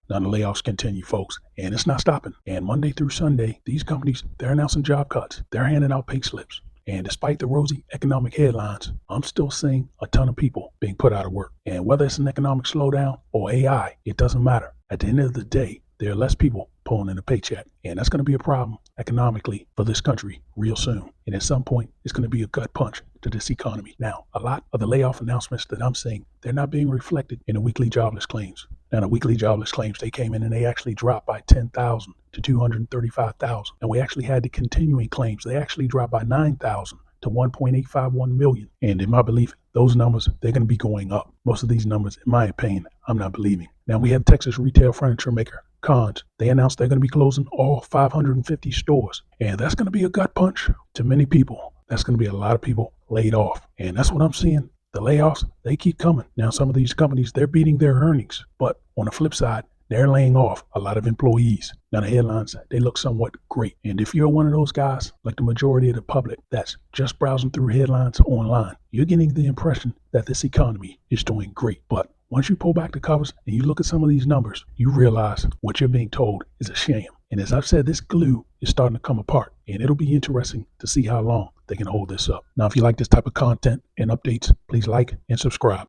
Now the layoffs continue, folks, and it's not stopping. And Monday through Sunday, these companies, they're announcing job cuts. They're handing out pay slips. And despite the rosy economic headlines, I'm still seeing a ton of people being put out of work. And whether it's an economic slowdown or AI, it doesn't matter. At the end of the day, there are less people pulling in a paycheck. And that's going to be a problem economically for this country real soon. And at some point, it's going to be a gut punch to this economy. Now, a lot of the layoff announcements that I'm seeing, they're not being reflected in the weekly jobless claims. Now, the weekly jobless claims, they came in and they actually dropped by 10,000 to 235,000. And we actually had the continuing claims. They actually dropped by 9,000 to 1.851 million. And in my belief, those numbers, they're going to be going up. Most of these numbers, in my opinion, I'm not believing. Now, we have Texas retail furniture maker Cons. They announced they're going to be closing all 550 stores. And that's going to be a gut punch to many people. That's going to be a lot of people laid off. And that's what I'm seeing. The layoffs, they keep coming. Now, some of these companies, they're beating their earnings. But on the flip side, they're laying off a lot of employees. Now, the headlines, they look somewhat great. And if you're one of those guys, like the majority of the public, that's just browsing through headlines online, you're getting the impression that this economy is doing great. But once you pull back the covers and you look at some of these numbers, you realize what you're being told is a sham. And as I've said, this glue is starting to come apart. And it'll be interesting to see how long they can hold this up. Now, if you like this type of content and updates, please like and subscribe.